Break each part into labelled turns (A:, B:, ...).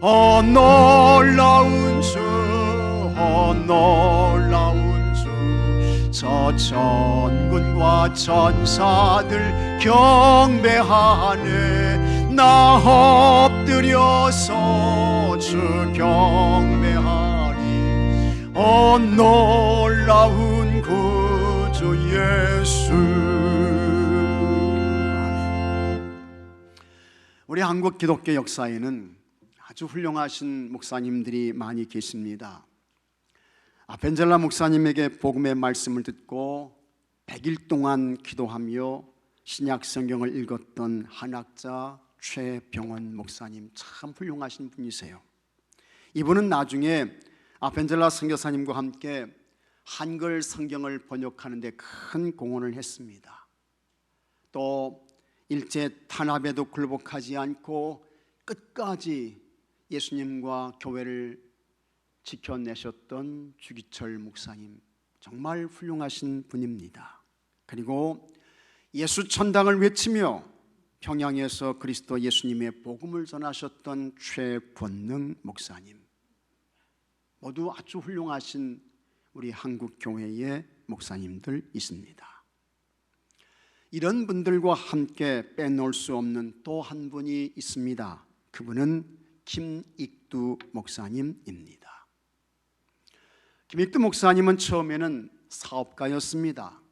A: 놀라운 주, 놀라운 주. 저 천군과 천사들 경배하네. 나 엎드려서 주 경배하리. 놀라운 구주 예수. 우리 한국 기독교 역사에는 아주 훌륭하신 목사님들이 많이 계십니다. 벤젤라 목사님에게 복음의 말씀을 듣고 100일 동안 기도하며 신약 성경을 읽었던 한학자 최병원 목사님, 참 훌륭하신 분이세요. 이분은 나중에 벤젤라 선교사님과 함께 한글 성경을 번역하는 데 큰 공헌을 했습니다. 또 일제 탄압에도 굴복하지 않고 끝까지 예수님과 교회를 지켜내셨던 주기철 목사님, 정말 훌륭하신 분입니다. 그리고 예수 천당을 외치며 평양에서 그리스도 예수님의 복음을 전하셨던 최권능 목사님, 모두 아주 훌륭하신 우리 한국 교회의 목사님들 있습니다. 이런 분들과 함께 빼놓을 수 없는 또 한 분이 있습니다. 그분은 김익두 목사님입니다. 김익두 목사님은 처음에는 사업가였습니다.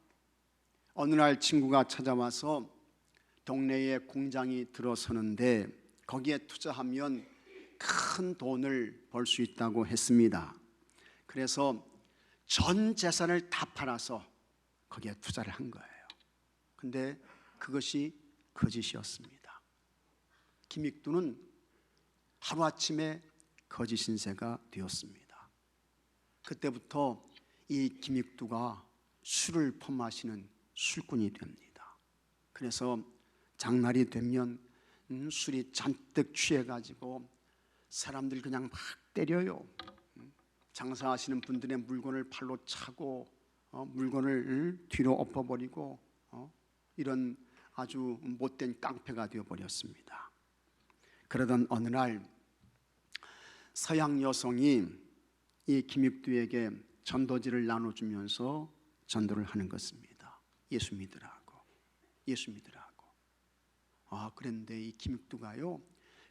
A: 어느 날 친구가 찾아와서 동네에 공장이 들어서는데 거기에 투자하면 큰 돈을 벌 수 있다고 했습니다. 그래서 전 재산을 다 팔아서 거기에 투자를 한 거예요. 근데 그것이 거짓이었습니다. 김익두는 하루아침에 거짓 신세가 되었습니다. 그때부터 이 김익두가 술을 퍼마시는 술꾼이 됩니다. 그래서 장날이 되면 술이 잔뜩 취해가지고 사람들 그냥 막 때려요. 장사하시는 분들의 물건을 팔로 차고 물건을 뒤로 엎어버리고 이런 아주 못된 깡패가 되어버렸습니다. 그러던 어느 날 서양 여성이 이 김익두에게 전도지를 나눠주면서 전도를 하는 것입니다. 예수 믿으라고, 예수 믿으라고. 그런데 이 김익두가요,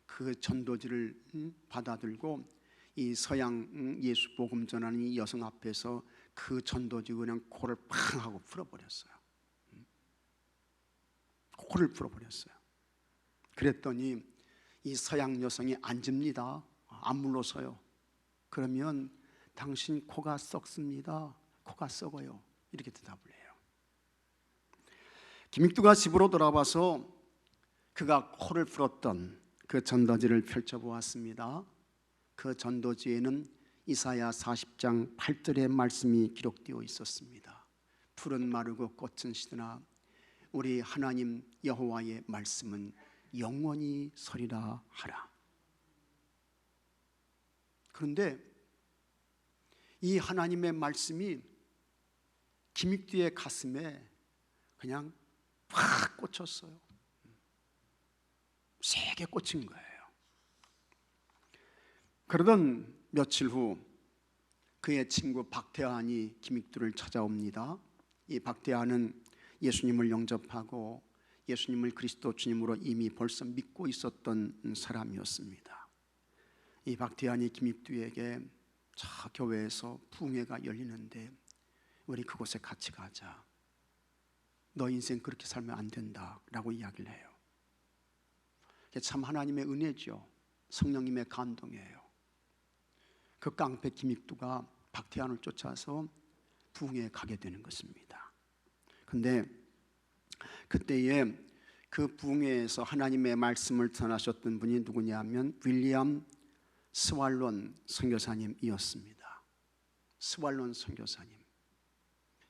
A: 그 전도지를 받아들고 이 서양 예수 복음 전하는 이 여성 앞에서 그 전도지 그냥 코를 팡 하고 풀어버렸어요. 코를 풀어버렸어요. 그랬더니 이 서양 여성이 앉습니다. 안 물러서요. 그러면 당신 코가 썩습니다. 코가 썩어요. 이렇게 대답을 해요. 김익두가 집으로 돌아와서 그가 코를 풀었던 그 전도지를 펼쳐보았습니다. 그 전도지에는 이사야 40장 8절의 말씀이 기록되어 있었습니다. 풀은 마르고 꽃은 시드나 우리 하나님 여호와의 말씀은 영원히 서리라 하라. 그런데 이 하나님의 말씀이 김익두의 가슴에 그냥 팍 꽂혔어요. 세게 꽂힌 거예요. 그러던 며칠 후 그의 친구 박태환이 김익두를 찾아옵니다. 이 박태환은 예수님을 영접하고 예수님을 그리스도 주님으로 이미 벌써 믿고 있었던 사람이었습니다. 이 박태환이 김익두에게 저 교회에서 부흥회가 열리는데 우리 그곳에 같이 가자. 너 인생 그렇게 살면 안 된다 라고 이야기를 해요. 이게 참 하나님의 은혜죠. 성령님의 감동이에요. 그 깡패 김익두가 박태환을 쫓아서 부흥회에 가게 되는 것입니다. 근데 그때에 그 부흥회에서 하나님의 말씀을 전하셨던 분이 누구냐면 윌리엄 스왈론 선교사님이었습니다. 스왈론 선교사님.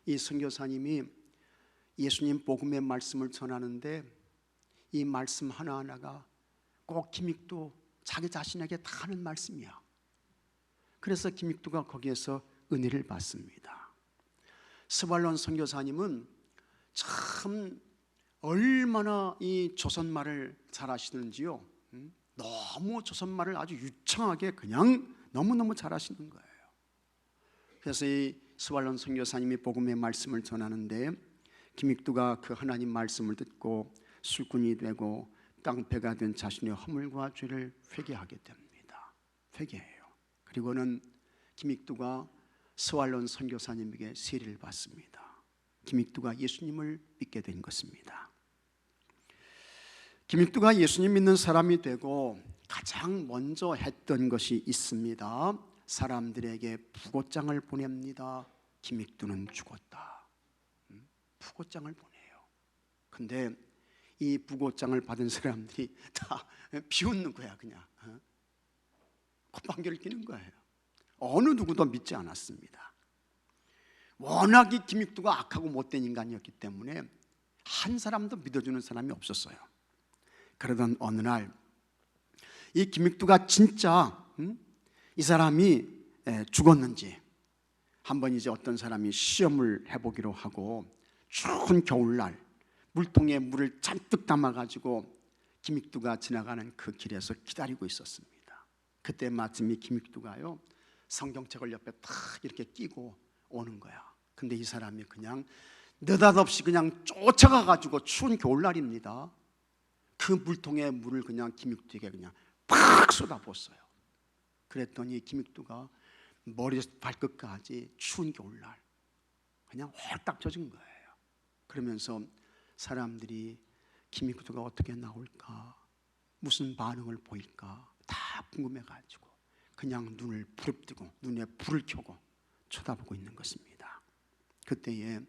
A: 이 선교사님이 예수님 복음의 말씀을 전하는데 이 말씀 하나하나가 꼭 김익두 자기 자신에게 다 하는 말씀이야. 그래서 김익두가 거기에서 은혜를 받습니다. 스왈론 선교사님은 참 얼마나 이 조선말을 잘 하시는지요. 너무 조선말을 아주 유창하게 그냥 너무너무 잘하시는 거예요. 그래서 이 스왈론 선교사님이 복음의 말씀을 전하는데 김익두가 그 하나님 말씀을 듣고 술꾼이 되고 깡패가 된 자신의 허물과 죄를 회개하게 됩니다. 회개해요. 그리고는 김익두가 스왈론 선교사님에게 세례를 받습니다. 김익두가 예수님을 믿게 된 것입니다. 김익두가 예수님 믿는 사람이 되고 가장 먼저 했던 것이 있습니다. 사람들에게 부고장을 보냅니다. 김익두는 죽었다. 부고장을 보내요. 근데 이 부고장을 받은 사람들이 다 비웃는 거야. 그냥 콧방귀를 뀌는 거예요. 어느 누구도 믿지 않았습니다. 워낙 이 김익두가 악하고 못된 인간이었기 때문에 한 사람도 믿어주는 사람이 없었어요. 그러던 어느 날 이 김익두가 진짜 이 사람이 죽었는지 한번 이제 어떤 사람이 시험을 해보기로 하고 추운 겨울날 물통에 물을 잔뜩 담아가지고 김익두가 지나가는 그 길에서 기다리고 있었습니다. 그때 마침 이 김익두가요 성경책을 옆에 탁 이렇게 끼고 오는 거야. 근데 이 사람이 그냥 느닷없이 그냥 쫓아가가지고 추운 겨울날입니다. 그 물통에 물을 그냥 김익두에게 그냥 팍 쏟아부었어요. 그랬더니 김익두가 머리에서 발끝까지 추운 겨울날 그냥 홀딱 젖은 거예요. 그러면서 사람들이 김익두가 어떻게 나올까, 무슨 반응을 보일까 다 궁금해가지고 그냥 눈을 부릅뜨고 눈에 불을 켜고 쳐다보고 있는 것입니다. 그때에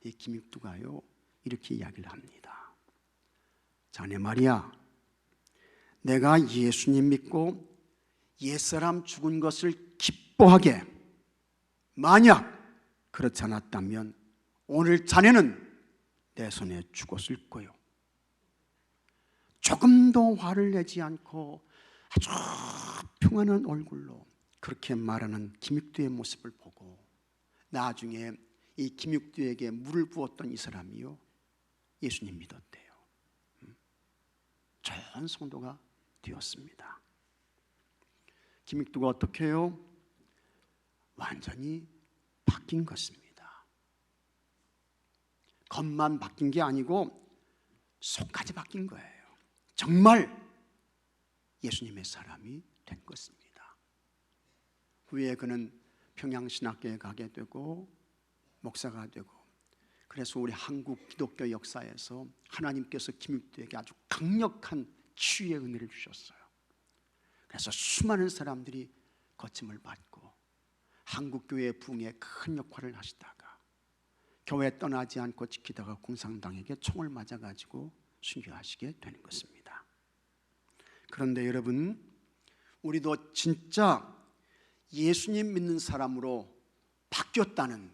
A: 이 김익두가요 이렇게 이야기를 합니다. 자네 말이야, 내가 예수님 믿고 옛사람 죽은 것을 기뻐하게 만약 그렇지 않았다면 오늘 자네는 내 손에 죽었을 거요. 조금도 화를 내지 않고 아주 평안한 얼굴로 그렇게 말하는 김익두의 모습을 보고 나중에 이 김익두에게 물을 부었던 이 사람이요 예수님 믿었대요. 좋은 성도가 되었습니다. 김익두가 어떻게 해요? 완전히 바뀐 것입니다. 겉만 바뀐 게 아니고 속까지 바뀐 거예요. 정말 예수님의 사람이 된 것입니다. 후에 그는 평양신학교에 가게 되고 목사가 되고, 그래서 우리 한국 기독교 역사에서 하나님께서 김익두에게 아주 강력한 치유의 은혜를 주셨어요. 그래서 수많은 사람들이 거침을 받고 한국교회 부흥에 큰 역할을 하시다가 교회 떠나지 않고 지키다가 공산당에게 총을 맞아가지고 순교하시게 되는 것입니다. 그런데 여러분, 우리도 진짜 예수님 믿는 사람으로 바뀌었다는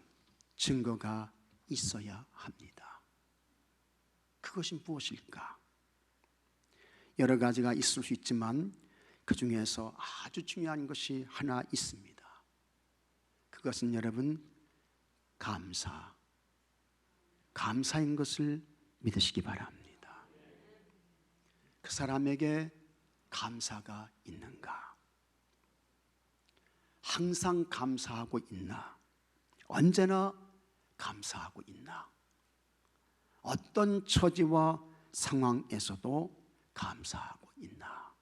A: 증거가 있어야 합니다. 그것이 무엇일까? 여러 가지가 있을 수 있지만 그 중에서 아주 중요한 것이 하나 있습니다. 그것은 여러분 감사인 것을 믿으시기 바랍니다. 그 사람에게 감사가 있는가? 항상 감사하고 있나? 언제나 감사하고 있나? 어떤 처지와 상황에서도 감사하고 있나?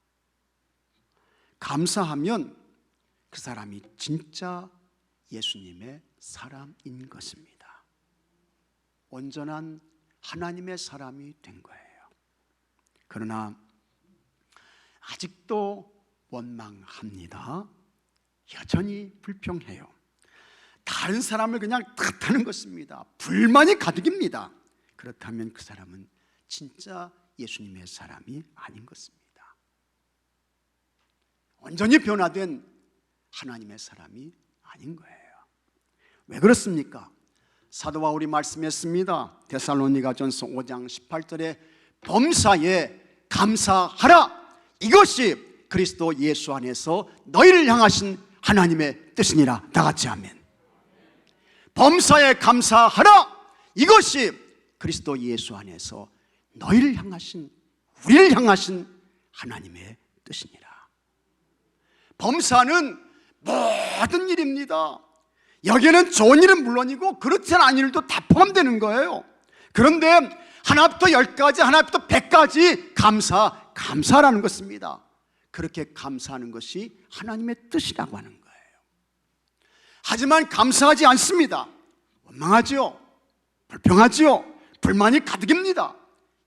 A: 감사하면 그 사람이 진짜 예수님의 사람인 것입니다. 온전한 하나님의 사람이 된 거예요. 그러나 아직도 원망합니다. 여전히 불평해요. 다른 사람을 그냥 탓하는 것입니다. 불만이 가득입니다. 그렇다면 그 사람은 진짜 예수님의 사람이 아닌 것입니다. 완전히 변화된 하나님의 사람이 아닌 거예요. 왜 그렇습니까? 사도 바울이 말씀했습니다. 데살로니가전서 5장 18절에 범사에 감사하라. 이것이 그리스도 예수 안에서 너희를 향하신 하나님의 뜻이니라. 다 같이 아멘. 범사에 감사하라. 이것이 그리스도 예수 안에서 너희를 향하신, 우리를 향하신 하나님의 뜻이니라. 범사는 모든 일입니다. 여기에는 좋은 일은 물론이고 그렇지 않은 일도 다 포함되는 거예요. 그런데 하나부터 10가지, 하나부터 100가지 감사라는 것입니다. 그렇게 감사하는 것이 하나님의 뜻이라고 하는 거예요. 하지만 감사하지 않습니다. 원망하지요, 불평하지요, 불만이 가득입니다.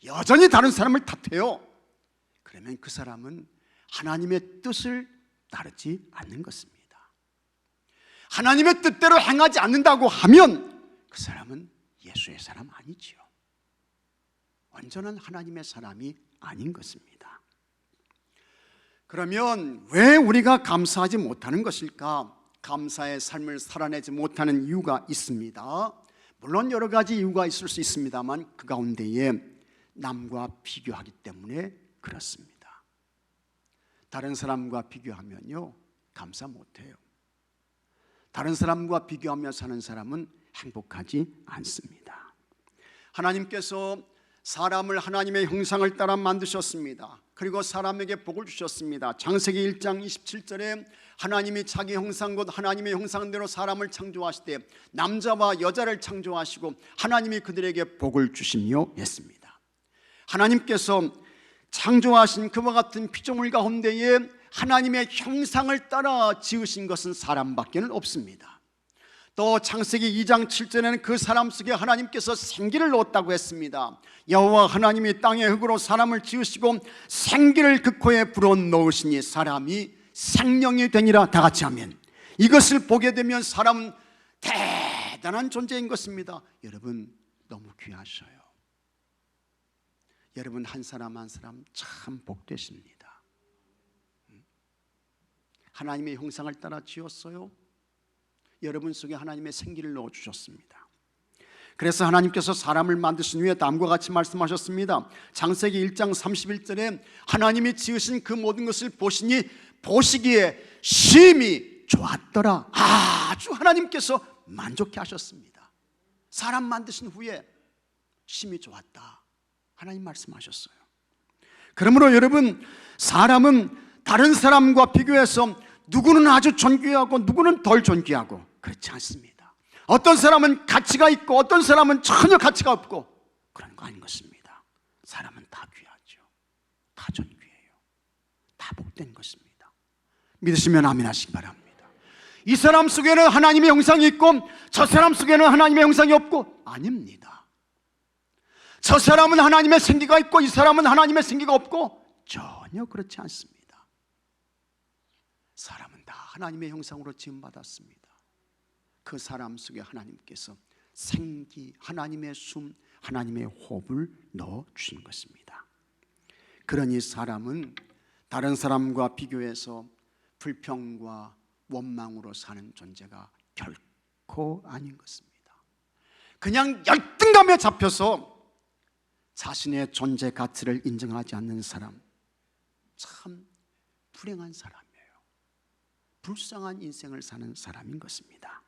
A: 여전히 다른 사람을 탓해요. 그러면 그 사람은 하나님의 뜻을 따르지 않는 것입니다. 하나님의 뜻대로 행하지 않는다고 하면 그 사람은 예수의 사람 아니지요. 완전한 하나님의 사람이 아닌 것입니다. 그러면 왜 우리가 감사하지 못하는 것일까? 감사의 삶을 살아내지 못하는 이유가 있습니다. 물론 여러 가지 이유가 있을 수 있습니다만 그 가운데에 남과 비교하기 때문에 그렇습니다. 다른 사람과 비교하면요, 감사 못해요. 다른 사람과 비교하며 사는 사람은 행복하지 않습니다. 하나님께서 사람을 하나님의 형상을 따라 만드셨습니다. 그리고 사람에게 복을 주셨습니다. 창세기 1장 27절에 하나님이 자기 형상 곧 하나님의 형상대로 사람을 창조하시되 남자와 여자를 창조하시고 하나님이 그들에게 복을 주시며 했습니다. 하나님께서 창조하신 그와 같은 피조물 가운데에 하나님의 형상을 따라 지으신 것은 사람밖에 없습니다. 또 창세기 2장 7절에는 그 사람 속에 하나님께서 생기를 넣었다고 했습니다. 여호와 하나님이 땅의 흙으로 사람을 지으시고 생기를 그 코에 불어넣으시니 사람이 생명이 되니라. 다 같이 하면 이것을 보게 되면 사람은 대단한 존재인 것입니다. 여러분 너무 귀하셔요. 여러분 한 사람 한 사람 참 복되십니다. 하나님의 형상을 따라 지었어요. 여러분 속에 하나님의 생기를 넣어주셨습니다. 그래서 하나님께서 사람을 만드신 후에 다음과 같이 말씀하셨습니다. 창세기 1장 31절에 하나님이 지으신 그 모든 것을 보시니 보시기에 심히 좋았더라. 아주 하나님께서 만족해 하셨습니다. 사람 만드신 후에 심히 좋았다, 하나님 말씀하셨어요. 그러므로 여러분, 사람은 다른 사람과 비교해서 누구는 아주 존귀하고 누구는 덜 존귀하고 그렇지 않습니다. 어떤 사람은 가치가 있고 어떤 사람은 전혀 가치가 없고 그런 거 아닌 것입니다. 사람은 다 귀하죠. 다 존귀해요. 다 복된 것입니다. 믿으시면 아멘 하시기 바랍니다. 이 사람 속에는 하나님의 형상이 있고 저 사람 속에는 하나님의 형상이 없고 아닙니다. 저 사람은 하나님의 생기가 있고 이 사람은 하나님의 생기가 없고 전혀 그렇지 않습니다. 사람은 다 하나님의 형상으로 지음받았습니다. 그 사람 속에 하나님께서 생기, 하나님의 숨, 하나님의 호흡을 넣어주신 것입니다. 그러니 사람은 다른 사람과 비교해서 불평과 원망으로 사는 존재가 결코 아닌 것입니다. 그냥 열등감에 잡혀서 자신의 존재 가치를 인정하지 않는 사람, 참 불행한 사람이에요. 불쌍한 인생을 사는 사람인 것입니다.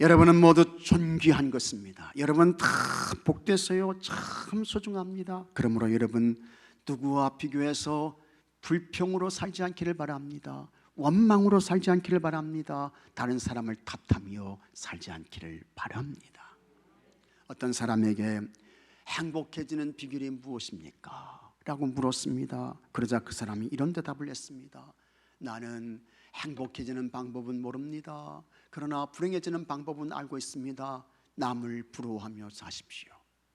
A: 여러분은 모두 존귀한 것입니다. 여러분 다 복됐어요. 참 소중합니다. 그러므로 여러분 누구와 비교해서 불평으로 살지 않기를 바랍니다. 원망으로 살지 않기를 바랍니다. 다른 사람을 탓하며 살지 않기를 바랍니다. 어떤 사람에게 행복해지는 비결이 무엇입니까? 라고 물었습니다. 그러자 그 사람이 이런 대답을 했습니다. 나는 행복해지는 방법은 모릅니다. 그러나 불행해지는 방법은 알고 있습니다. 남을 부러워하며 사십시오.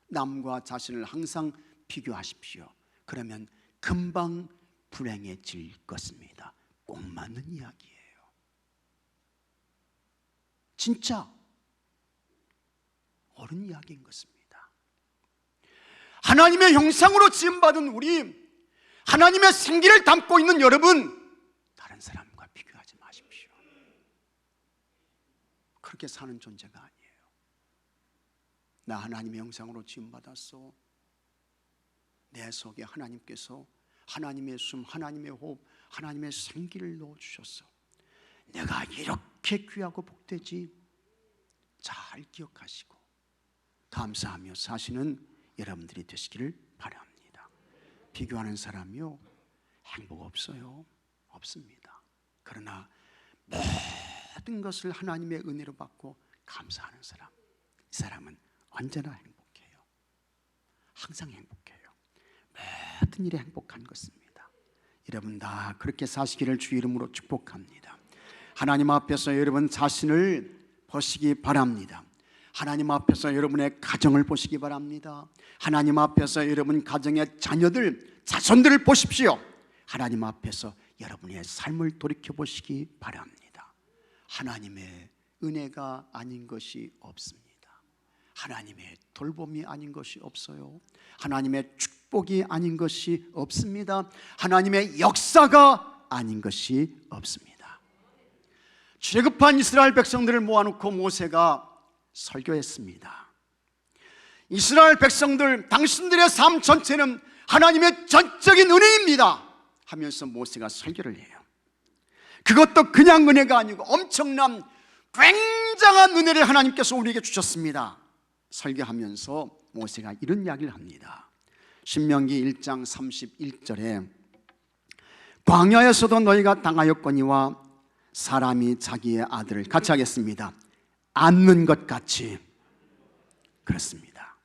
A: 남과 자신을 항상 비교하십시오. 그러면 금방 불행해질 것입니다. 꼭 맞는 이야기예요. 진짜 옳은 이야기인 것입니다. 하나님의 형상으로 지음받은 우리, 하나님의 생기를 담고 있는 여러분, 다른 사람과 비교하지 마십시오. 그렇게 사는 존재가 아니에요. 나 하나님의 형상으로 지음받았어. 내 속에 하나님께서 하나님의 숨, 하나님의 호흡, 하나님의 생기를 넣어주셨어. 내가 이렇게 귀하고 복되지. 잘 기억하시고 감사하며 사시는 여러분들이 되시기를 바랍니다. 비교하는 사람이요 행복 없어요. 없습니다. 그러나 모든 것을 하나님의 은혜로 받고 감사하는 사람, 이 사람은 언제나 행복해요. 항상 행복해요. 모든 일에 행복한 것입니다. 여러분 다 그렇게 사시기를 주 이름으로 축복합니다. 하나님 앞에서 여러분 자신을 보시기 바랍니다. 하나님 앞에서 여러분의 가정을 보시기 바랍니다. 하나님 앞에서 여러분 가정의 자녀들, 자손들을 보십시오. 하나님 앞에서 여러분의 삶을 돌이켜 보시기 바랍니다. 하나님의 은혜가 아닌 것이 없습니다. 하나님의 돌봄이 아닌 것이 없어요. 하나님의 축복이 아닌 것이 없습니다. 하나님의 역사가 아닌 것이 없습니다. 죄급한 이스라엘 백성들을 모아놓고 모세가 설교했습니다. 이스라엘 백성들, 당신들의 삶 전체는 하나님의 전적인 은혜입니다 하면서 모세가 설교를 해요. 그것도 그냥 은혜가 아니고 엄청난 굉장한 은혜를 하나님께서 우리에게 주셨습니다. 설교하면서 모세가 이런 이야기를 합니다. 신명기 1장 31절에 광야에서도 너희가 당하였거니와 사람이 자기의 아들을 같이 하겠습니다. 안는 것 같이. 그렇습니다.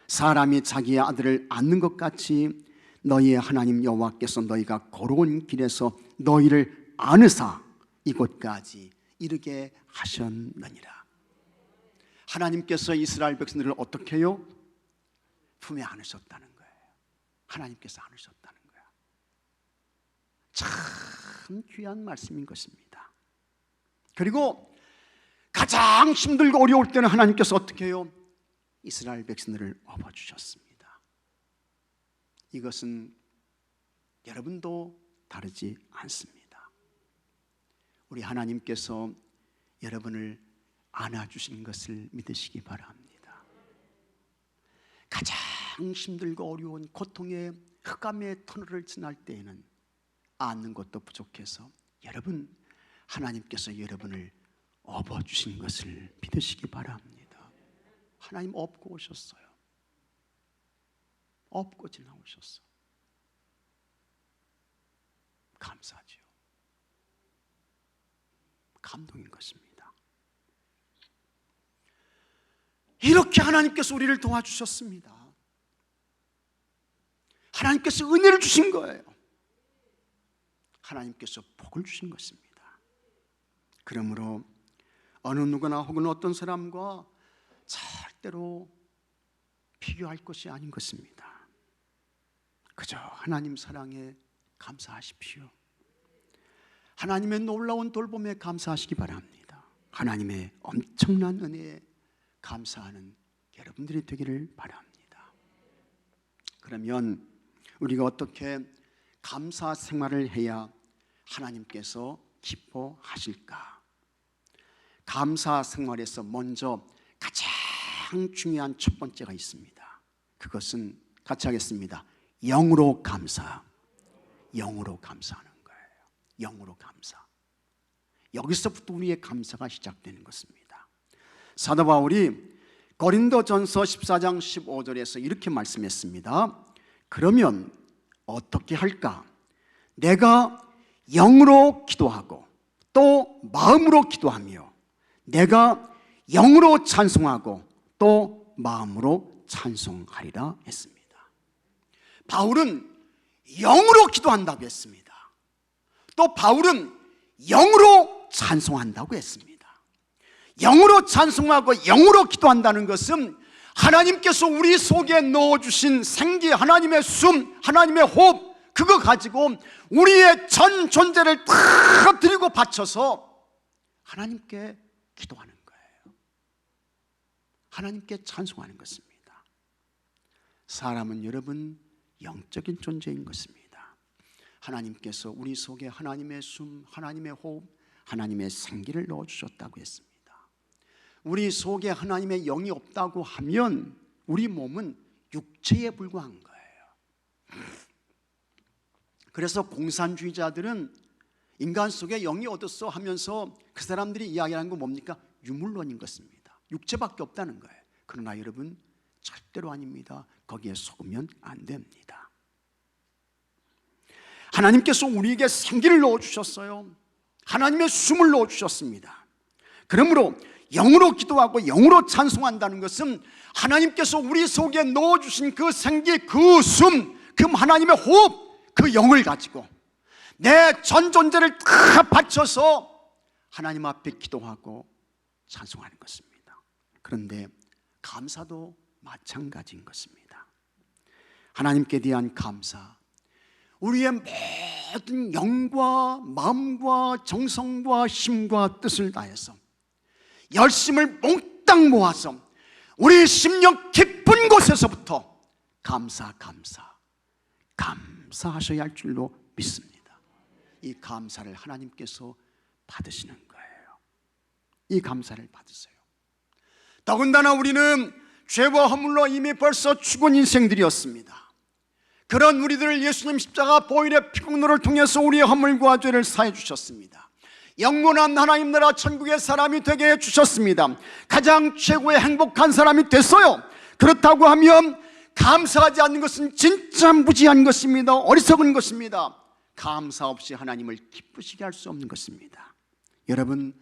A: 사람이 자기의 아들을 안는 것 같이 너희의 하나님 여호와께서 너희가 걸어온 길에서 너희를 안으사 이곳까지 이르게 하셨느니라. 하나님께서 이스라엘 백성들을 어떻게 해요? 품에 안으셨다는 거예요. 하나님께서 안으셨다는 거예요. 참 귀한 말씀인 것입니다. 그리고 가장 힘들고 어려울 때는 하나님께서 어떻게 해요? 이스라엘 백성들을 업어주셨습니다. 이것은 여러분도 다르지 않습니다. 우리 하나님께서 여러분을 안아주신 것을 믿으시기 바랍니다. 가장 힘들고 어려운 고통의 흑암의 터널을 지날 때에는 안는 것도 부족해서 여러분, 하나님께서 여러분을 업어주신 것을 믿으시기 바랍니다. 하나님 업고 오셨어요. 업고 지나오셨어. 감사하죠. 감동인 것입니다. 이렇게 하나님께서 우리를 도와주셨습니다. 하나님께서 은혜를 주신 거예요. 하나님께서 복을 주신 것입니다. 그러므로 어느 누구나 혹은 어떤 사람과 절대로 비교할 것이 아닌 것입니다. 그저 하나님 사랑에 감사하십시오. 하나님의 놀라운 돌봄에 감사하시기 바랍니다. 하나님의 엄청난 은혜에 감사하는 여러분들이 되기를 바랍니다. 그러면 우리가 어떻게 감사 생활을 해야 하나님께서 기뻐하실까? 감사 생활에서 먼저 가장 중요한 첫 번째가 있습니다. 그것은 같이 하겠습니다. 영으로 감사. 영으로 감사하는 거예요. 영으로 감사. 여기서부터 우리의 감사가 시작되는 것입니다. 사도 바울이 고린도전서 14장 15절에서 이렇게 말씀했습니다. 그러면 어떻게 할까? 내가 영으로 기도하고 또 마음으로 기도하며 내가 영으로 찬송하고 또 마음으로 찬송하리라 했습니다. 바울은 영으로 기도한다고 했습니다. 또 바울은 영으로 찬송한다고 했습니다. 영으로 찬송하고 영으로 기도한다는 것은 하나님께서 우리 속에 넣어주신 생기, 하나님의 숨, 하나님의 호흡, 그거 가지고 우리의 전 존재를 다 드리고 바쳐서 하나님께 기도하는 거예요. 하나님께 찬송하는 것입니다. 사람은 여러분 영적인 존재인 것입니다. 하나님께서 우리 속에 하나님의 숨, 하나님의 호흡, 하나님의 생기를 넣어주셨다고 했습니다. 우리 속에 하나님의 영이 없다고 하면 우리 몸은 육체에 불과한 거예요. 그래서 공산주의자들은 인간 속에 영이 어딨어 하면서 그 사람들이 이야기하는 건 뭡니까? 유물론인 것입니다. 육체밖에 없다는 거예요. 그러나 여러분 절대로 아닙니다. 거기에 속으면 안 됩니다. 하나님께서 우리에게 생기를 넣어주셨어요. 하나님의 숨을 넣어주셨습니다. 그러므로 영으로 기도하고 영으로 찬송한다는 것은 하나님께서 우리 속에 넣어주신 그 생기, 그 숨, 그 하나님의 호흡, 그 영을 가지고 내 전 존재를 다 바쳐서 하나님 앞에 기도하고 찬송하는 것입니다. 그런데 감사도 마찬가지인 것입니다. 하나님께 대한 감사, 우리의 모든 영과 마음과 정성과 힘과 뜻을 다해서 열심을 몽땅 모아서 우리 심령 깊은 곳에서부터 감사하셔야 할 줄로 믿습니다. 이 감사를 하나님께서 받으시는 거예요. 이 감사를 받으세요. 더군다나 우리는 죄와 허물로 이미 벌써 죽은 인생들이었습니다. 그런 우리들을 예수님 십자가 보혈의 피공로를 통해서 우리의 허물과 죄를 사해 주셨습니다. 영원한 하나님 나라 천국의 사람이 되게 해주셨습니다. 가장 최고의 행복한 사람이 됐어요. 그렇다고 하면 감사하지 않는 것은 진짜 무지한 것입니다. 어리석은 것입니다. 감사 없이 하나님을 기쁘시게 할 수 없는 것입니다. 여러분,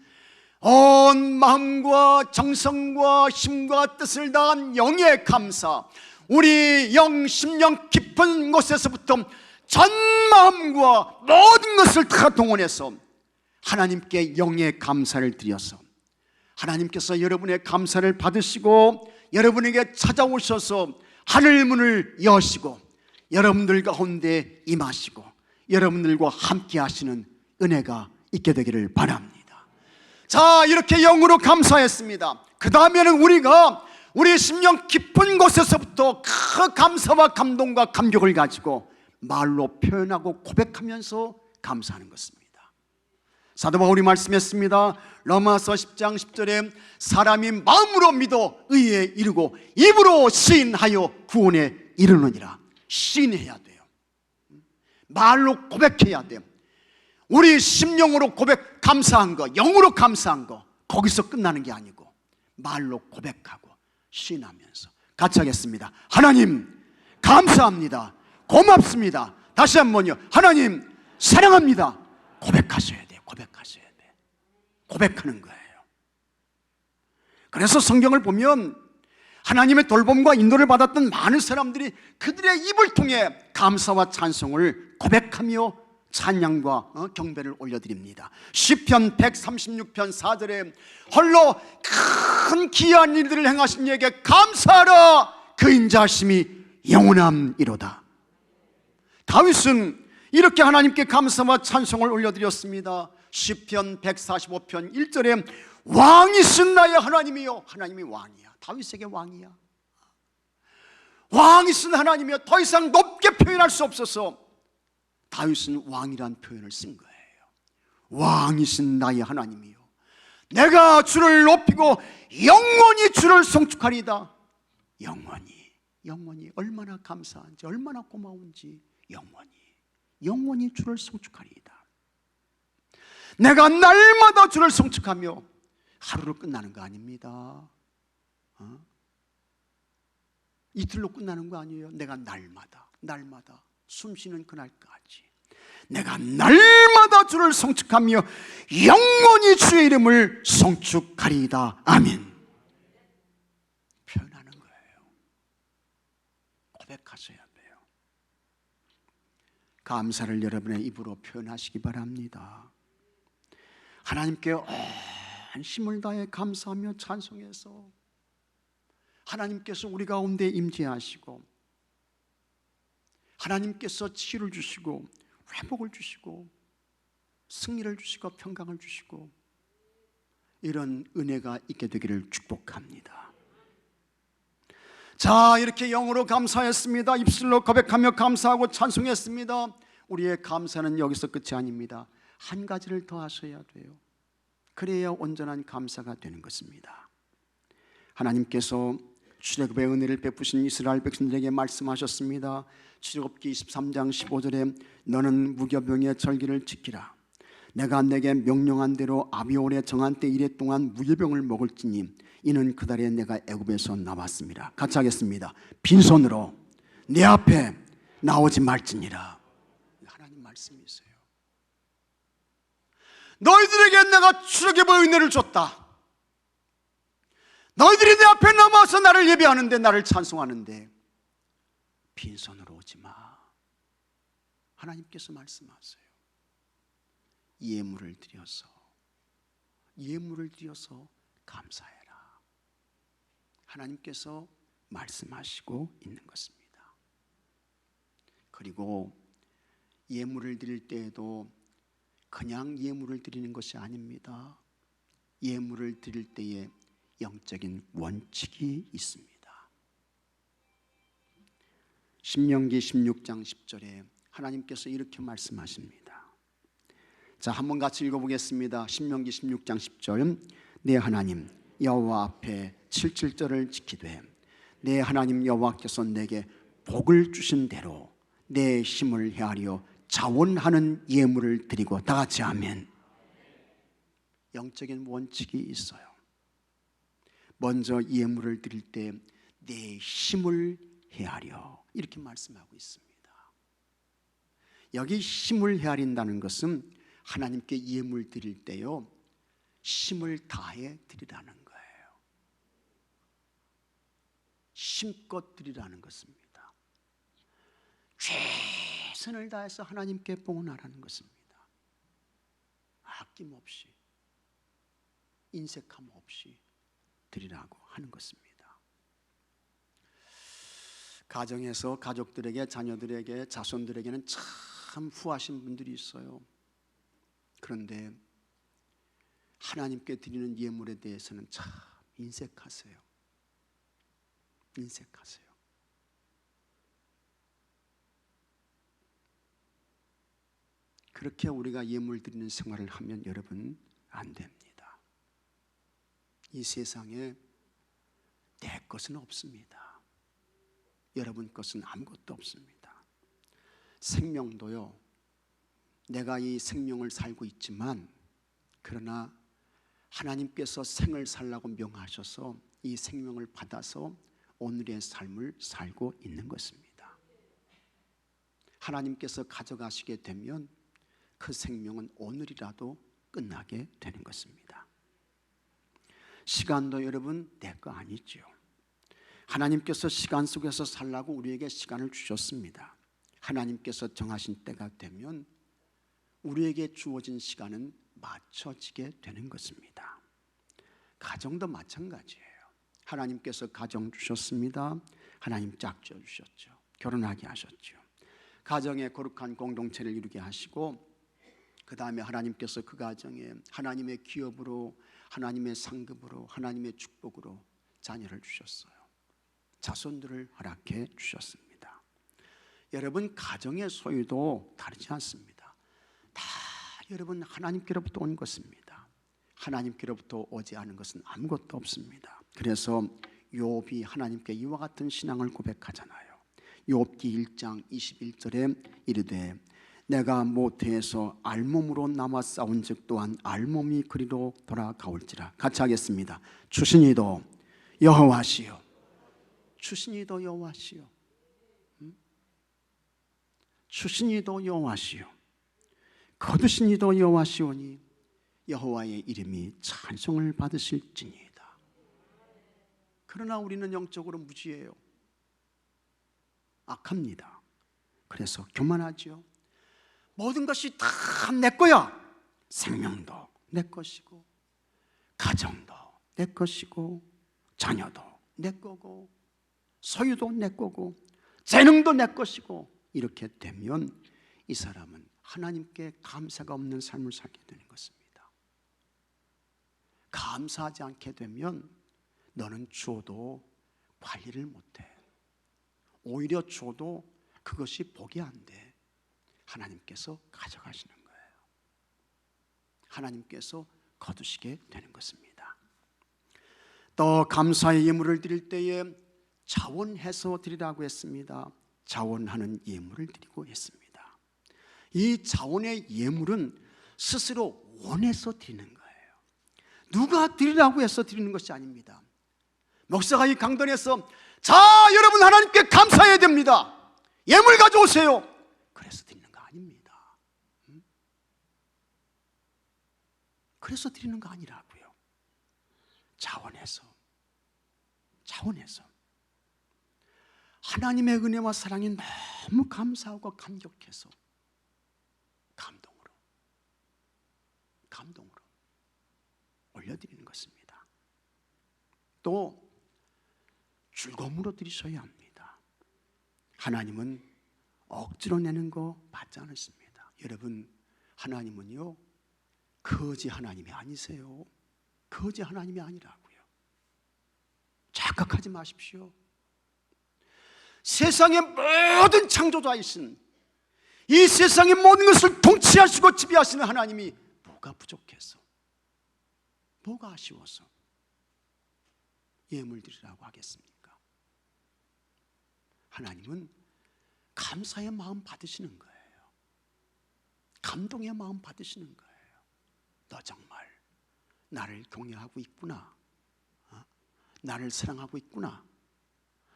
A: 온 마음과 정성과 힘과 뜻을 다한 영의 감사, 우리 영 심령 깊은 곳에서부터 전 마음과 모든 것을 다 동원해서 하나님께 영의 감사를 드려서 하나님께서 여러분의 감사를 받으시고 여러분에게 찾아오셔서 하늘문을 여시고 여러분들 가운데 임하시고 여러분들과 함께 하시는 은혜가 있게 되기를 바랍니다. 자, 이렇게 영으로 감사했습니다. 그 다음에는 우리가 우리 심령 깊은 곳에서부터 그 감사와 감동과 감격을 가지고 말로 표현하고 고백하면서 감사하는 것입니다. 사도 바울이 말씀했습니다. 로마서 10장 10절에 사람이 마음으로 믿어 의에 이르고 입으로 시인하여 구원에 이르느니라. 시인해야 돼요. 말로 고백해야 돼요. 우리 심령으로 감사한 거, 영으로 감사한 거, 거기서 끝나는 게 아니고 말로 고백하고 시인하면서 같이 하겠습니다. 하나님 감사합니다. 고맙습니다. 다시 한번요. 하나님 사랑합니다. 고백하셔야 돼요. 고백하셔야 돼요. 고백하는 거예요. 그래서 성경을 보면 하나님의 돌봄과 인도를 받았던 많은 사람들이 그들의 입을 통해 감사와 찬송을 고백하며 찬양과 경배를 올려드립니다. 시편 136편 4절에 홀로 큰 기이한 일들을 행하신 이에게 감사하라. 그 인자하심이 영원함이로다. 다윗은 이렇게 하나님께 감사와 찬송을 올려드렸습니다. 시편 145편 1절에 왕이신 나의 하나님이요. 하나님이 왕이야. 다윗에게 왕이야. 왕이신 하나님이요. 더 이상 높게 표현할 수 없어서 다윗은 왕이란 표현을 쓴 거예요. 왕이신 나의 하나님이요. 내가 주를 높이고 영원히 주를 송축하리이다. 영원히 얼마나 감사한지, 얼마나 고마운지 영원히 주를 송축하리이다. 내가 날마다 주를 송축하며 하루로 끝나는 거 아닙니다. 이틀로 끝나는 거 아니에요. 내가 날마다 숨쉬는 그날까지 내가 날마다 주를 송축하며 영원히 주의 이름을 송축하리이다. 아멘. 표현하는 거예요. 고백하셔야 돼요. 감사를 여러분의 입으로 표현하시기 바랍니다. 하나님께 온 힘을 다해 감사하며 찬송해서 하나님께서 우리 가운데 임재하시고 하나님께서 치유를 주시고 회복을 주시고 승리를 주시고 평강을 주시고 이런 은혜가 있게 되기를 축복합니다. 자, 이렇게 영으로 감사했습니다. 입술로 고백하며 감사하고 찬송했습니다. 우리의 감사는 여기서 끝이 아닙니다. 한 가지를 더 하셔야 돼요. 그래야 온전한 감사가 되는 것입니다. 하나님께서 출애굽의 은혜를 베푸신 이스라엘 백성들에게 말씀하셨습니다. 출애굽기 23장 15절에 너는 무교병의 절기를 지키라. 내가 내게 명령한 대로 아비올에 정한 때 이래 동안 무교병을 먹을지니 이는 그달에 내가 애굽에서 나왔습니다. 같이 하겠습니다. 빈손으로 내 앞에 나오지 말지니라. 하나님 말 말씀이세요. 너희들에게 내가 출애굽의 은혜를 줬다. 너희들이 내 앞에 남아서 나를 예배하는데, 나를 찬송하는데 빈손으로 오지 마. 하나님께서 말씀하세요. 예물을 드려서 감사해라. 하나님께서 말씀하시고 있는 것입니다. 그리고 예물을 드릴 때에도 그냥 예물을 드리는 것이 아닙니다. 예물을 드릴 때에 영적인 원칙이 있습니다. 신명기 16장 10절에 하나님께서 이렇게 말씀하십니다. 자, 한번 같이 읽어보겠습니다. 신명기 16장 10절. 내 하나님 여호와 앞에 77절을 지키되 내 하나님 여호와께서 내게 복을 주신 대로 내 힘을 헤아려 자원하는 예물을 드리고, 다 같이 아멘. 영적인 원칙이 있어요. 먼저 예물을 드릴 때 내 힘을 헤아려, 이렇게 말씀하고 있습니다. 여기 힘을 헤아린다는 것은 하나님께 예물 드릴 때요, 힘을 다해 드리라는 거예요. 힘껏 드리라는 것입니다. 최선을 다해서 하나님께 봉헌하라는 것입니다. 아낌없이, 인색함 없이 드리라고 하는 것입니다. 가정에서 가족들에게, 자녀들에게, 자손들에게는 참 후하신 분들이 있어요. 그런데 하나님께 드리는 예물에 대해서는 참 인색하세요. 그렇게 우리가 예물 드리는 생활을 하면 여러분 안 됩니다. 이 세상에 내 것은 없습니다. 여러분 것은 아무것도 없습니다. 생명도요, 내가 이 생명을 살고 있지만, 그러나 하나님께서 생을 살라고 명하셔서 이 생명을 받아서 오늘의 삶을 살고 있는 것입니다. 하나님께서 가져가시게 되면 그 생명은 오늘이라도 끝나게 되는 것입니다. 시간도 여러분 내 거 아니죠. 하나님께서 시간 속에서 살라고 우리에게 시간을 주셨습니다. 하나님께서 정하신 때가 되면 우리에게 주어진 시간은 맞춰지게 되는 것입니다. 가정도 마찬가지예요. 하나님께서 가정 주셨습니다. 하나님 짝지어 주셨죠. 결혼하게 하셨죠. 가정에 거룩한 공동체를 이루게 하시고, 그 다음에 하나님께서 그 가정에 하나님의 기업으로, 하나님의 상급으로, 하나님의 축복으로 자녀를 주셨어요. 자손들을 허락해 주셨습니다. 여러분 가정의 소유도 다르지 않습니다. 다 여러분 하나님께로부터 온 것입니다. 하나님께로부터 오지 않은 것은 아무것도 없습니다. 그래서 욥이 하나님께 이와 같은 신앙을 고백하잖아요. 욥기 1장 21절에 이르되 내가 모태에서 알몸으로 남아 싸운 즉 또한 알몸이 그리로 돌아가올지라. 같이 하겠습니다. 주신이도 여호와시요, 주신이도 여호와시요, 주신이도 여호와시요, 거두신이도 여호와시오니 여호와의 이름이 찬송을 받으실지니이다. 그러나 우리는 영적으로 무지해요. 악합니다. 그래서 교만하지요. 모든 것이 다 내 거야. 생명도 내 것이고, 가정도 내 것이고, 자녀도 내 거고, 소유도 내 거고, 재능도 내 것이고, 이렇게 되면 이 사람은 하나님께 감사가 없는 삶을 살게 되는 것입니다. 감사하지 않게 되면 너는 주어도 관리를 못해. 오히려 줘도 그것이 복이 안 돼. 하나님께서 가져가시는 거예요. 하나님께서 거두시게 되는 것입니다. 또 감사의 예물을 드릴 때에 자원해서 드리라고 했습니다. 자원하는 예물을 드리고 했습니다. 이 자원의 예물은 스스로 원해서 드리는 거예요. 누가 드리라고 해서 드리는 것이 아닙니다. 목사가 이 강단에서 자 여러분 하나님께 감사해야 됩니다, 예물 가져오세요, 그래서 드리는 거 아닙니다. 그래서 드리는 거 아니라고요. 자원해서 하나님의 은혜와 사랑이 너무 감사하고 감격해서 감동으로 올려드리는 것입니다. 또 즐거움으로 드리셔야 합니다. 하나님은 억지로 내는 거 받지 않으십니다. 여러분, 하나님은요 거지 하나님이 아니세요. 거지 하나님이 아니라고요. 착각하지 마십시오. 세상의 모든 창조자이신, 이 세상의 모든 것을 통치하시고 지배하시는 하나님이 뭐가 부족해서, 뭐가 아쉬워서 예물 드리라고 하겠습니까? 하나님은 감사의 마음 받으시는 거예요. 감동의 마음 받으시는 거예요. 너 정말 나를 경외하고 있구나, 나를 사랑하고 있구나,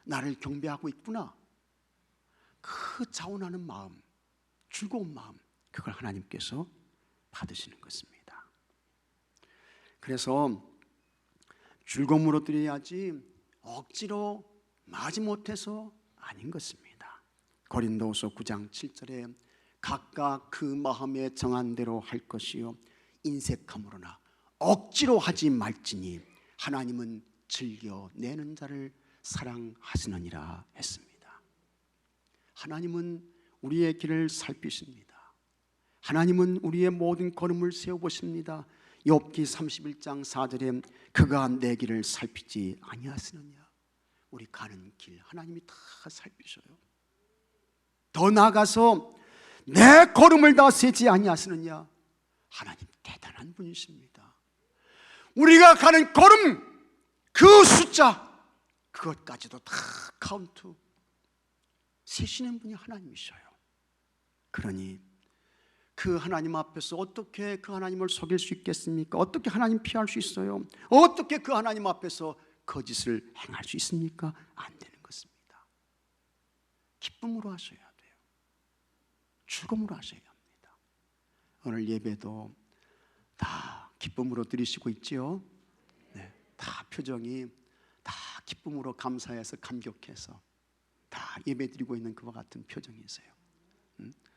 A: 나를 경배하고 있구나. 그 자원하는 마음, 즐거운 마음, 그걸 하나님께서 받으시는 것입니다. 그래서 즐거움으로 드려야지 억지로 마지못해서 아닌 것입니다. 고린도후서 9장 7절에 각각 그 마음에 정한 대로 할 것이요 인색함으로나 억지로 하지 말지니 하나님은 즐겨 내는 자를 사랑하시느니라 했습니다. 하나님은 우리의 길을 살피십니다. 하나님은 우리의 모든 걸음을 세워보십니다. 욥기 31장 4절에 그가 내 길을 살피지 아니하시느냐. 우리 가는 길 하나님이 다 살피셔요. 더 나아가서 내 걸음을 다 세지 아니하시느냐. 하나님 대단한 분이십니다. 우리가 가는 걸음, 그 숫자, 그것까지도 다 카운트 세시는 분이 하나님이셔요. 그러니 그 하나님 앞에서 어떻게 그 하나님을 속일 수 있겠습니까? 어떻게 하나님 피할 수 있어요? 어떻게 그 하나님 앞에서 거짓을 행할 수 있습니까? 안 되는 것입니다. 기쁨으로 하셔야 돼요. 즐거움으로 하셔야 합니다. 오늘 예배도 다 기쁨으로 드리시고 있지요? 네, 다 표정이 다 기쁨으로 감사해서 감격해서 다 예배드리고 있는 그와 같은 표정이세요.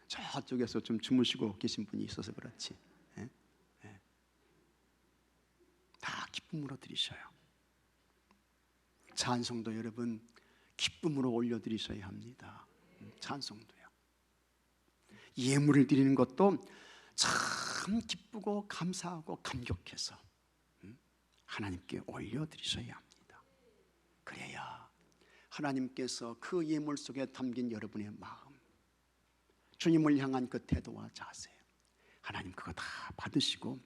A: 저쪽에서 좀 주무시고 계신 분이 있어서 그렇지, 다 기쁨으로 드리셔요. 찬송도 여러분 기쁨으로 올려드리셔야 합니다. 찬송도요. 예물을 드리는 것도 참 기쁘고 감사하고 감격해서 하나님께 올려드리셔야 합니다. 그래야 하나님께서 그 예물 속에 담긴 여러분의 마음, 주님을 향한 그 태도와 자세, 하나님 그거 다 받으시고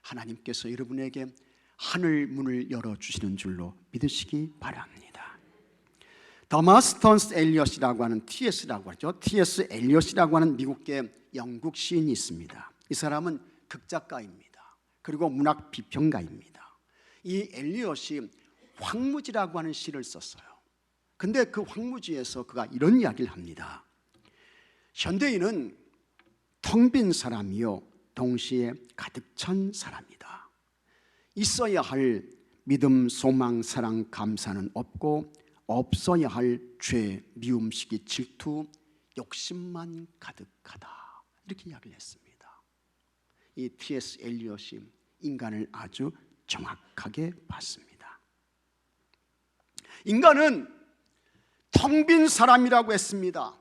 A: 하나님께서 여러분에게 하늘 문을 열어주시는 줄로 믿으시기 바랍니다. 더마스 턴스 엘리엇이라고 하는 T.S.라고 하죠. T.S. 엘리엇이라고 하는 미국계 영국 시인이 있습니다. 이 사람은 극작가입니다. 그리고 문학 비평가입니다. 이 엘리엇이 황무지라고 하는 시를 썼어요. 근데 그 황무지에서 그가 이런 이야기를 합니다. 현대인은 텅 빈 사람이요 동시에 가득 찬 사람이다. 있어야 할 믿음, 소망, 사랑, 감사는 없고 없어야 할 죄, 미움, 시기, 질투, 욕심만 가득하다. 이렇게 이야기를 했습니다. 이 T.S. 엘리엇이 인간을 아주 정확하게 봤습니다. 인간은 텅 빈 사람이라고 했습니다.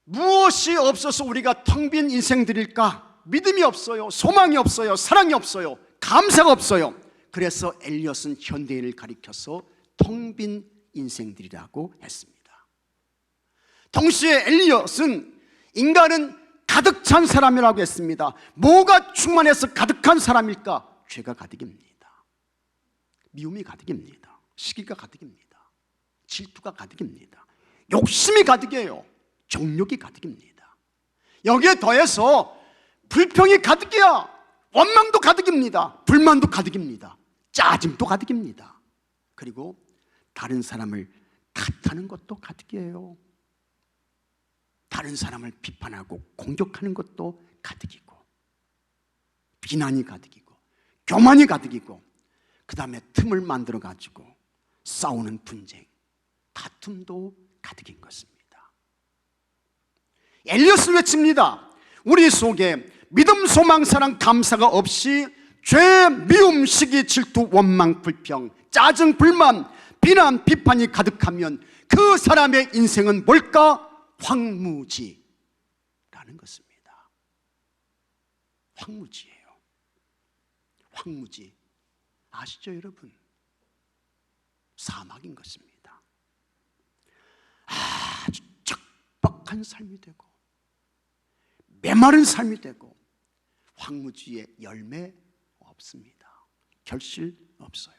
A: 무엇이 없어서 우리가 텅 빈 인생 드릴까? 믿음이 없어요. 소망이 없어요. 사랑이 없어요. 감사가 없어요. 그래서 엘리엇은 현대인을 가리켜서 텅 빈 인생들이라고 했습니다. 동시에 엘리엇은 인간은 가득 찬 사람이라고 했습니다. 뭐가 충만해서 가득한 사람일까? 죄가 가득입니다. 미움이 가득입니다. 시기가 가득입니다. 질투가 가득입니다. 욕심이 가득해요. 정욕이 가득입니다. 여기에 더해서 불평이 가득이야. 원망도 가득입니다. 불만도 가득입니다. 짜증도 가득입니다. 그리고 다른 사람을 탓하는 것도 가득이에요. 다른 사람을 비판하고 공격하는 것도 가득이고 비난이 가득이고 교만이 가득이고 그 다음에 틈을 만들어 가지고 싸우는 분쟁, 다툼도 가득인 것입니다. 엘리엇은 외칩니다. 우리 속에 믿음, 소망, 사랑, 감사가 없이 죄, 미움, 시기, 질투, 원망, 불평, 짜증, 불만, 비난, 비판이 가득하면 그 사람의 인생은 뭘까? 황무지라는 것입니다. 황무지예요. 황무지 아시죠, 여러분? 사막인 것입니다. 아주 척박한 삶이 되고 메마른 삶이 되고 황무지에 열매 없습니다. 결실 없어요.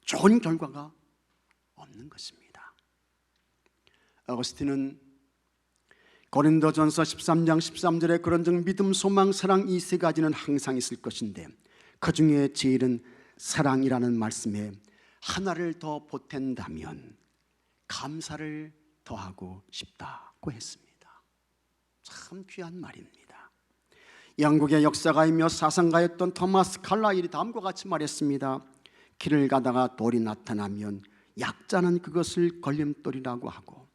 A: 좋은 결과가 없는 것입니다. 어거스틴은 고린도전서 13장 13절에 그런즉 믿음, 소망, 사랑 이 세 가지는 항상 있을 것인데 그 중에 제일은 사랑이라는 말씀에 하나를 더 보탠다면 감사를 더하고 싶다고 했습니다. 참 귀한 말입니다. 영국의 역사가이며 사상가였던 토마스 칼라일이 다음과 같이 말했습니다. 길을 가다가 돌이 나타나면 약자는 그것을 걸림돌이라고 하고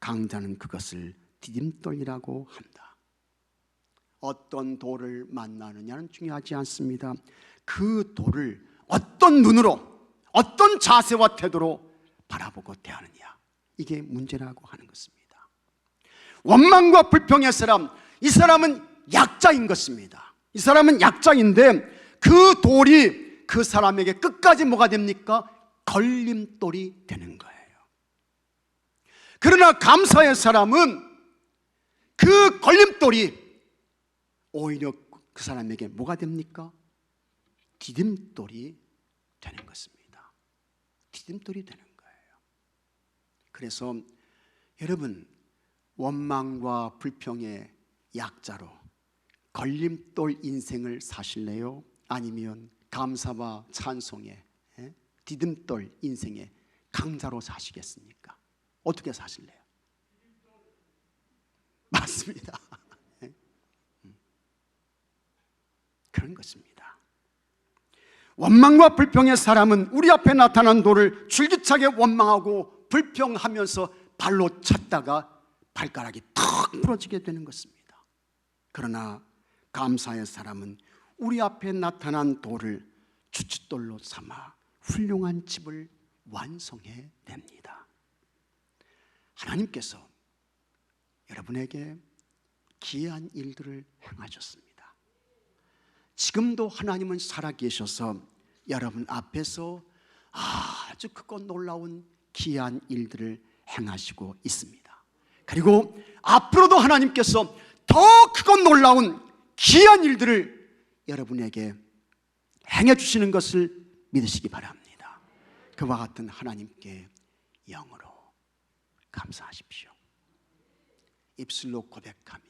A: 강자는 그것을 디딤돌이라고 한다. 어떤 돌을 만나느냐는 중요하지 않습니다. 그 돌을 어떤 눈으로, 어떤 자세와 태도로 바라보고 대하느냐, 이게 문제라고 하는 것입니다. 원망과 불평의 사람, 이 사람은 약자인 것입니다. 이 사람은 약자인데 그 돌이 그 사람에게 끝까지 뭐가 됩니까? 걸림돌이 되는 거예요. 그러나 감사의 사람은 그 걸림돌이 오히려 그 사람에게 뭐가 됩니까? 디딤돌이 되는 것입니다. 디딤돌이 되는 거예요. 그래서 여러분, 원망과 불평의 약자로 걸림돌 인생을 사실래요? 아니면 감사와 찬송의 디딤돌 인생의 강자로 사시겠습니까? 어떻게 사실래요? 맞습니다. 그런 것입니다. 원망과 불평의 사람은 우리 앞에 나타난 돌을 줄기차게 원망하고 불평하면서 발로 찼다가 발가락이 탁 부러지게 되는 것입니다. 그러나 감사의 사람은 우리 앞에 나타난 돌을 주춧돌로 삼아 훌륭한 집을 완성해 냅니다. 하나님께서 여러분에게 기이한 일들을 행하셨습니다. 지금도 하나님은 살아계셔서 여러분 앞에서 아주 크고 놀라운 기이한 일들을 행하시고 있습니다. 그리고 앞으로도 하나님께서 더 크고 놀라운 기이한 일들을 여러분에게 행해 주시는 것을 믿으시기 바랍니다. 그와 같은 하나님께 영으로 감사하십시오. 입술로 고백하며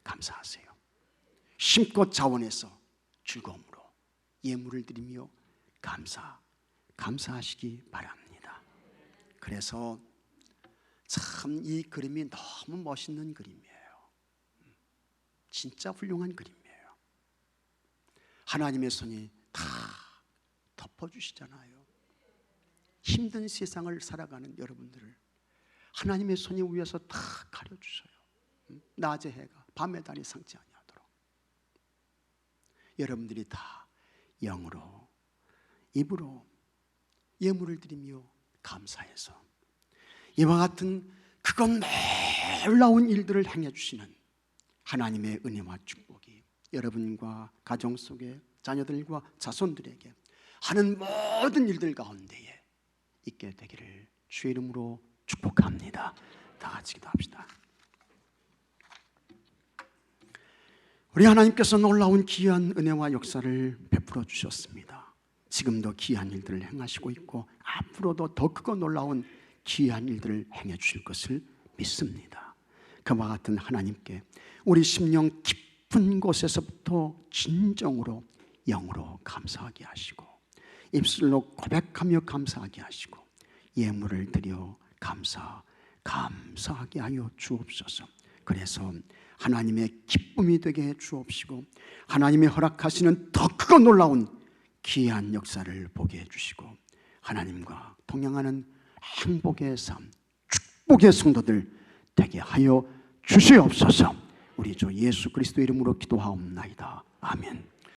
A: 감사하세요. 심고 자원해서 즐거움으로 예물을 드리며 감사하시기 바랍니다. 그래서 참 이 그림이 너무 멋있는 그림이에요. 진짜 훌륭한 그림이에요. 하나님의 손이 다 덮어주시잖아요. 힘든 세상을 살아가는 여러분들을 하나님의 손이 위에서 다 가려주셔요. 낮의 해가 밤의 달이 상치 아니하도록 여러분들이 다 영으로 입으로 예물을 드리며 감사해서 이와 같은 그건 놀라운 일들을 행해 주시는 하나님의 은혜와 축복이 여러분과 가정 속에 자녀들과 자손들에게 하는 모든 일들 가운데에 있게 되기를 주의 이름으로 축복합니다. 다 같이 기도합시다. 우리 하나님께서 놀라운 귀한 은혜와 역사를 베풀어 주셨습니다. 지금도 귀한 일들을 행하시고 있고 앞으로도 더 크고 놀라운 귀한 일들을 행해 주실 것을 믿습니다. 그와 같은 하나님께 우리 심령 깊은 곳에서부터 진정으로 영으로 감사하게 하시고 입술로 고백하며 감사하게 하시고 예물을 드려 감사하게 하여 주옵소서. 그래서 하나님의 기쁨이 되게 해 주옵시고 하나님이 허락하시는 더 크고 놀라운 귀한 역사를 보게 해 주시고 하나님과 동행하는 행복의 삶, 축복의 성도들 되게 하여 주시옵소서. 우리 주 예수 그리스도 이름으로 기도하옵나이다. 아멘.